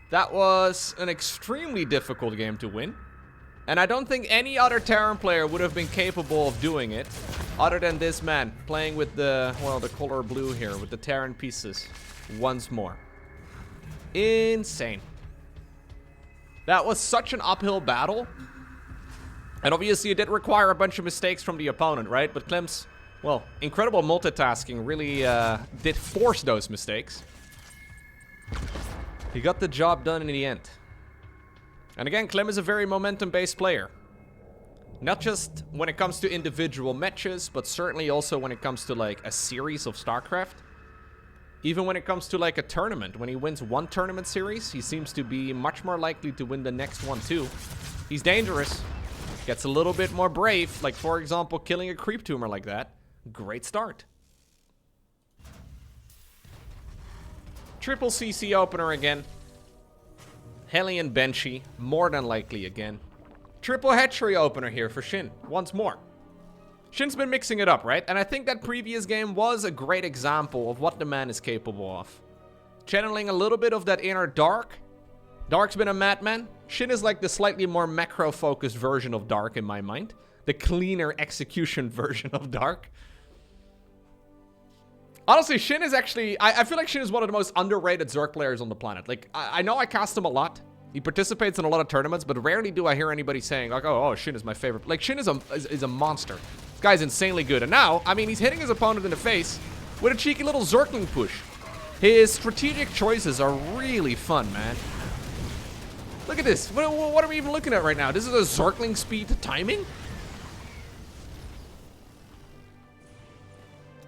That was an extremely difficult game to win. And I don't think any other Terran player would have been capable of doing it, other than this man, playing with the, well, the color blue here, with the Terran pieces, once more. Insane. That was such an uphill battle. And obviously it did require a bunch of mistakes from the opponent, right? But Clem's, well, incredible multitasking really did force those mistakes. He got the job done in the end. And again, Clem is a very momentum-based player. Not just when it comes to individual matches, but certainly also when it comes to like a series of StarCraft. Even when it comes to like a tournament, when he wins one tournament series, he seems to be much more likely to win the next one too. He's dangerous. Gets a little bit more brave, like for example, killing a creep tumor like that. Great start. Triple CC opener again. Hellion Banshee, more than likely again. Triple hatchery opener here for SHIN, once more. SHIN's been mixing it up, right? And I think that previous game was a great example of what the man is capable of. Channeling a little bit of that inner Dark. Dark's been a madman. SHIN is like the slightly more macro-focused version of Dark in my mind. The cleaner execution version of Dark. Honestly, SHIN is actually... I feel like SHIN is one of the most underrated Zerg players on the planet. Like, I know I cast him a lot. He participates in a lot of tournaments, but rarely do I hear anybody saying, like, oh, SHIN is my favorite. Like, SHIN is a monster. This guy's insanely good. And now, I mean, he's hitting his opponent in the face with a cheeky little Zergling push. His strategic choices are really fun, man. Look at this. What are we even looking at right now? This is a Zergling speed timing?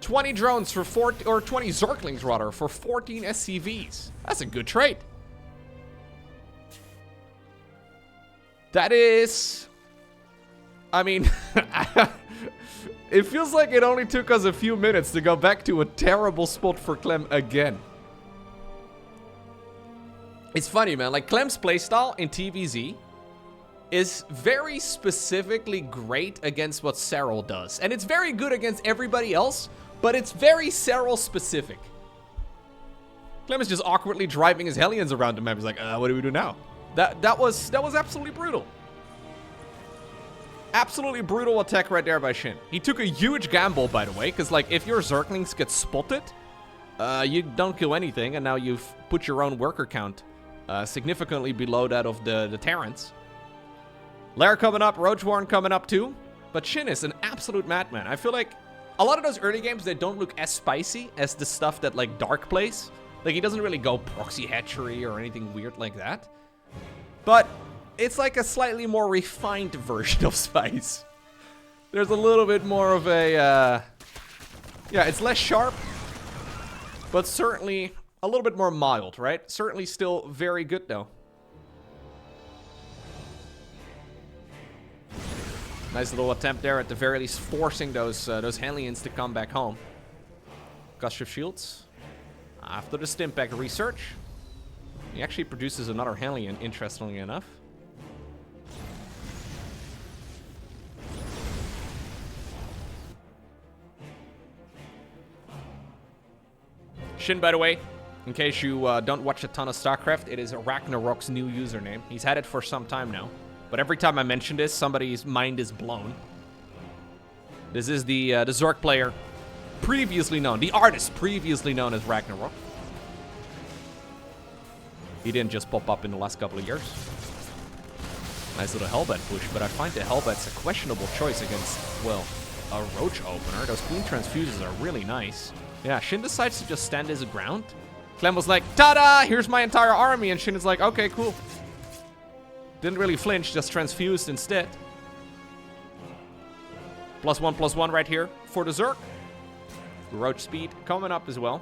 20 drones for 20 Zerglings rather for 14 SCVs. That's a good trade. That is, I mean, it feels like it only took us a few minutes to go back to a terrible spot for Clem again. It's funny, man. Like, Clem's playstyle in TVZ is very specifically great against what Serral does. And it's very good against everybody else, but it's very Serral specific. Clem is just awkwardly driving his Hellions around the map. He's like, what do we do now? That was absolutely brutal. Absolutely brutal attack right there by SHIN. He took a huge gamble, by the way, because like if your Zerglings get spotted, you don't kill anything, and now you've put your own worker count significantly below that of the Terrans. Lair coming up, Roachwarren coming up too, but SHIN is an absolute madman. I feel like a lot of those early games, they don't look as spicy as the stuff that like Dark plays. Like he doesn't really go proxy hatchery or anything weird like that. But it's like a slightly more refined version of spice. There's a little bit more of a, yeah, it's less sharp, but certainly a little bit more mild, right? Certainly still very good though. Nice little attempt there, at the very least forcing those Hellions to come back home. Gust of Shields. After the Stimpack research, he actually produces another Hellion, interestingly enough. SHIN, by the way, in case you don't watch a ton of StarCraft, it is Ragnarok's new username. He's had it for some time now. But every time I mention this, somebody's mind is blown. This is the Zerg player previously known, the artist previously known as Ragnarok. He didn't just pop up in the last couple of years. Nice little Hellbat push, but I find the Hellbat's a questionable choice against, well, a Roach opener. Those Queen Transfuses are really nice. Yeah, SHIN decides to just stand his ground. Clem was like, ta-da, here's my entire army, and SHIN is like, okay, cool. Didn't really flinch, just transfused instead. +1/+1 right here for the Zerg. Roach speed coming up as well.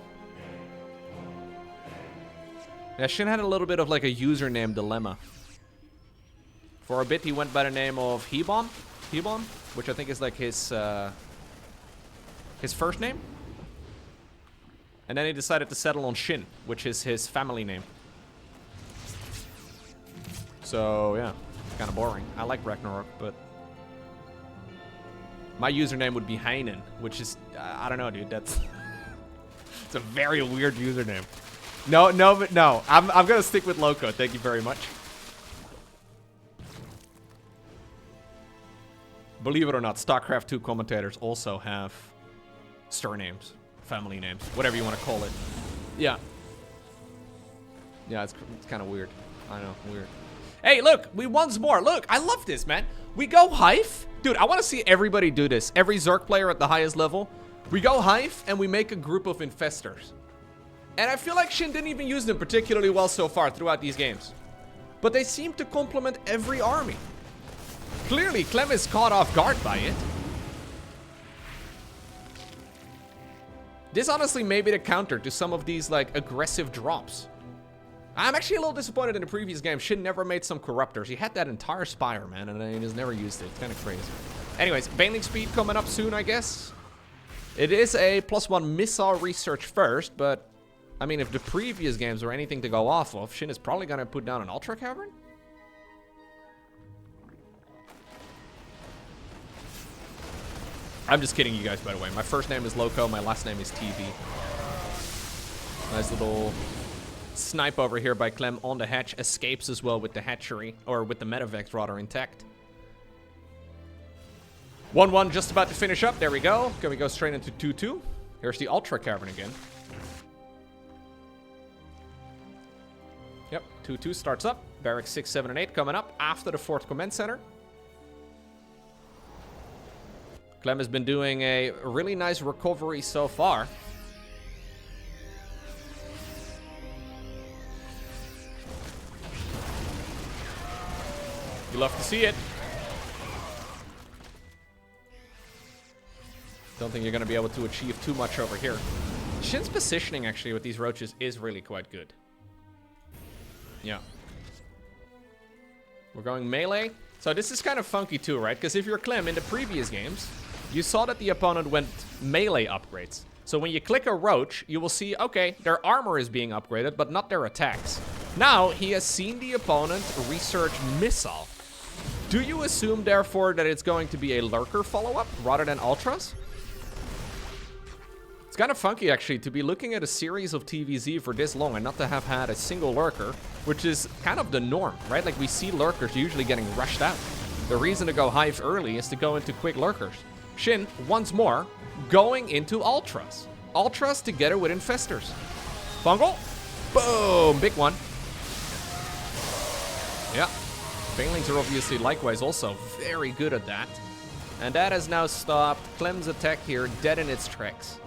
Yeah, SHIN had a little bit of like a username dilemma. For a bit, he went by the name of Hebom, which I think is like his first name. And then he decided to settle on SHIN, which is his family name. So, yeah, kind of boring. I like Ragnarok, but my username would be Heinen, which is, I don't know, dude. That's it's a very weird username. No. I'm gonna stick with Loco. Thank you very much. Believe it or not, StarCraft 2 commentators also have surnames, family names, whatever you want to call it. Yeah. Yeah, it's kind of weird. I know, weird. Hey, look, we once more. Look, I love this, man. We go Hive. Dude, I want to see everybody do this. Every Zerg player at the highest level. We go Hive and we make a group of Infestors. And I feel like SHIN didn't even use them particularly well so far throughout these games. But they seem to complement every army. Clearly, Clem is caught off guard by it. This honestly may be the counter to some of these, like, aggressive drops. I'm actually a little disappointed in the previous game. SHIN never made some corruptors. He had that entire spire, man, and he just never used it. It's kind of crazy. Anyways, Baneling speed coming up soon, I guess. It is a +1 missile research first, but... I mean, if the previous games were anything to go off of, SHIN is probably going to put down an Ultra Cavern? I'm just kidding you guys, by the way. My first name is Loco, my last name is TV. Nice little snipe over here by Clem on the hatch. Escapes as well with the hatchery, or with the medevacs rather, intact. 1-1 just about to finish up. There we go. Can we go straight into 2-2? Here's the Ultra Cavern again. Yep, 2-2 starts up. Barracks 6, 7, and 8 coming up after the 4th Command Center. Clem has been doing a really nice recovery so far. You love to see it. Don't think you're going to be able to achieve too much over here. SHIN's positioning actually with these roaches is really quite good. Yeah. We're going melee. So this is kind of funky too, right? Because if you're Clem in the previous games, you saw that the opponent went melee upgrades. So when you click a roach, you will see, okay, their armor is being upgraded, but not their attacks. Now, he has seen the opponent research missile. Do you assume, therefore, that it's going to be a lurker follow-up rather than ultras? It's kind of funky, actually, to be looking at a series of TVZ for this long and not to have had a single lurker, which is kind of the norm, right? Like, we see lurkers usually getting rushed out. The reason to go hive early is to go into quick lurkers. SHIN, once more, going into ultras. Ultras together with infestors. Fungal. Boom. Big one. Yeah. Banelings are obviously likewise also very good at that. And that has now stopped Clem's attack here dead in its tracks.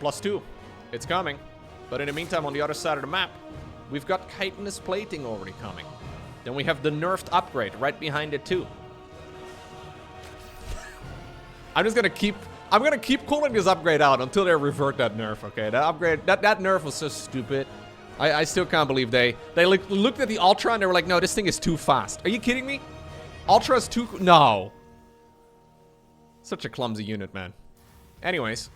+2. It's coming. But in the meantime, on the other side of the map, we've got chitinous plating already coming. Then we have the nerfed upgrade right behind it too. I'm gonna keep calling this upgrade out until they revert that nerf, okay? That upgrade, that nerf was so stupid. I still can't believe they looked at the Ultra and they were like, no, this thing is too fast. Are you kidding me? Ultra is too, no. Such a clumsy unit, man. Anyways.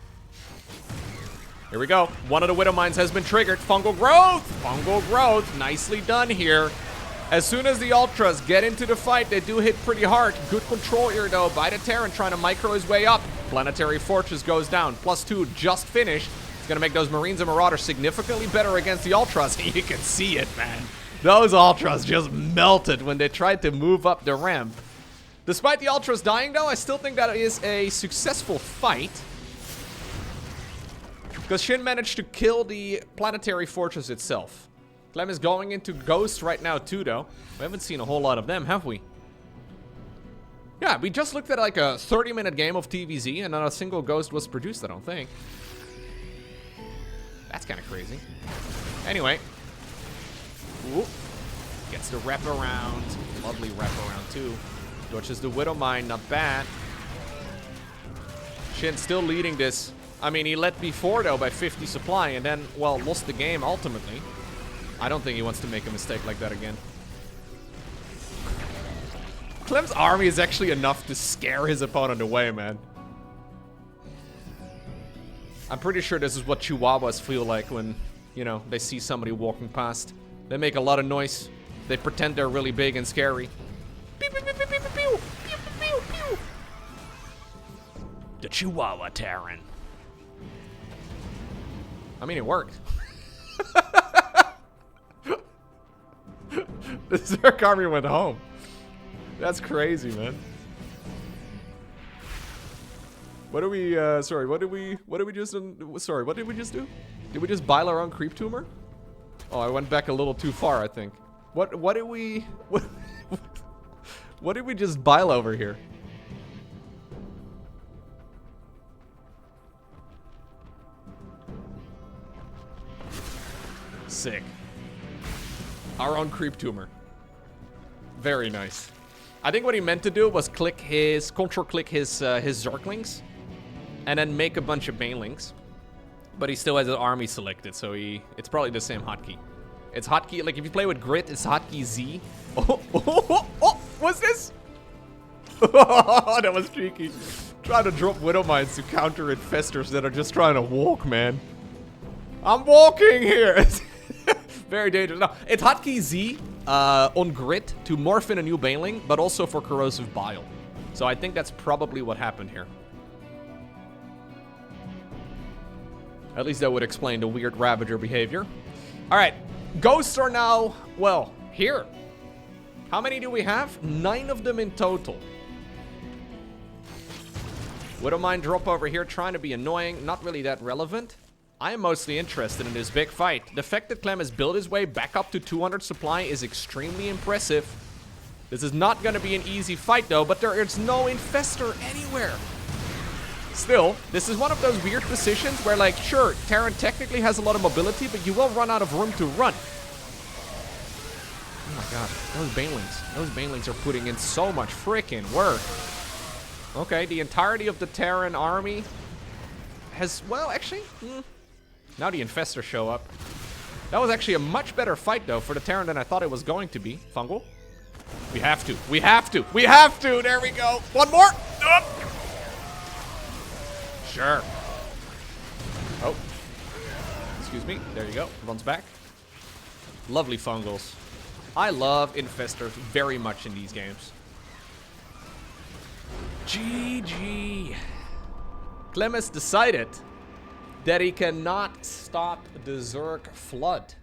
Here we go. One of the Widow Mines has been triggered. Fungal growth! Fungal growth. Nicely done here. As soon as the Ultras get into the fight, they do hit pretty hard. Good control here, though, by the Terran trying to micro his way up. Planetary Fortress goes down. +2 just finished. It's going to make those Marines and Marauders significantly better against the Ultras. You can see it, man. Those Ultras just melted when they tried to move up the ramp. Despite the Ultras dying, though, I still think that is a successful fight. Because SHIN managed to kill the Planetary Fortress itself. Clem is going into Ghosts right now too, though. We haven't seen a whole lot of them, have we? Yeah, we just looked at like a 30-minute game of TVZ and not a single Ghost was produced, I don't think. That's kind of crazy. Anyway. Ooh. Gets the wrap around. Lovely wrap around too. Dodges the Widow Mine, not bad. SHIN still leading this. I mean, he led before, though, by 50 supply, and then, well, lost the game, ultimately. I don't think he wants to make a mistake like that again. Clem's army is actually enough to scare his opponent away, man. I'm pretty sure this is what Chihuahuas feel like when, you know, they see somebody walking past. They make a lot of noise. They pretend they're really big and scary. Pew, pew, pew, pew, pew, pew, pew, pew, pew. The Chihuahua Terran. I mean, it worked. The Zerg army went home. That's crazy, man. What do we, sorry, what did we just do? Did we just bile our own creep tumor? Oh, I went back a little too far, I think. What did we just bile over here? Sick. Our own creep tumor. Very nice. I think what he meant to do was control-click his Zerglings, and then make a bunch of banelings. But he still has an army selected, so it's probably the same hotkey. It's hotkey, like if you play with grid, it's hotkey Z. Oh, what's this? That was cheeky. Trying to drop Widow Mines to counter infestors that are just trying to walk, man. I'm walking here. Very dangerous. No, it's hotkey Z on grid to morph in a new baneling, but also for corrosive bile. So I think that's probably what happened here. At least that would explain the weird Ravager behavior. All right, ghosts are now, well, here. How many do we have? 9 of them in total. Widowmine drop over here, trying to be annoying, not really that relevant. I am mostly interested in this big fight. The fact that Clem has built his way back up to 200 supply is extremely impressive. This is not going to be an easy fight though, but there is no infestor anywhere. Still, this is one of those weird positions where, like, sure, Terran technically has a lot of mobility, but you will run out of room to run. Oh my god, those banelings are putting in so much freaking work. Okay, the entirety of the Terran army has, well, actually, now the infestors show up. That was actually a much better fight, though, for the Terran than I thought it was going to be. Fungal? We have to. We have to. We have to. There we go. One more. Sure. Oh. Excuse me. There you go. Runs back. Lovely fungals. I love infestors very much in these games. GG. Clem has decided that he cannot stop the Zerg flood.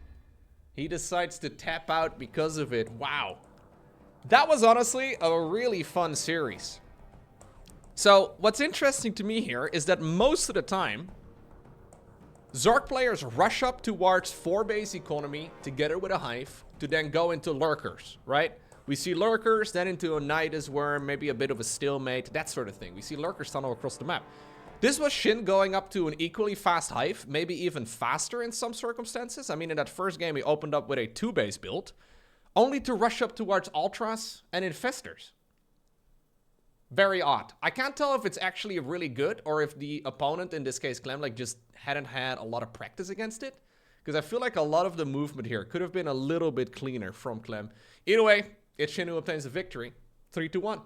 He decides to tap out because of it. Wow. That was honestly a really fun series. So, what's interesting to me here is that most of the time, Zerg players rush up towards 4-base economy together with a hive to then go into lurkers, right? We see lurkers, then into a nidus worm, maybe a bit of a stalemate, that sort of thing. We see lurkers tunnel across the map. This was SHIN going up to an equally fast hive, maybe even faster in some circumstances. I mean, in that first game, he opened up with a 2-base build, only to rush up towards ultras and infestors. Very odd. I can't tell if it's actually really good or if the opponent, in this case Clem, like just hadn't had a lot of practice against it. Because I feel like a lot of the movement here could have been a little bit cleaner from Clem. Either way, it's SHIN who obtains the victory. 3-1.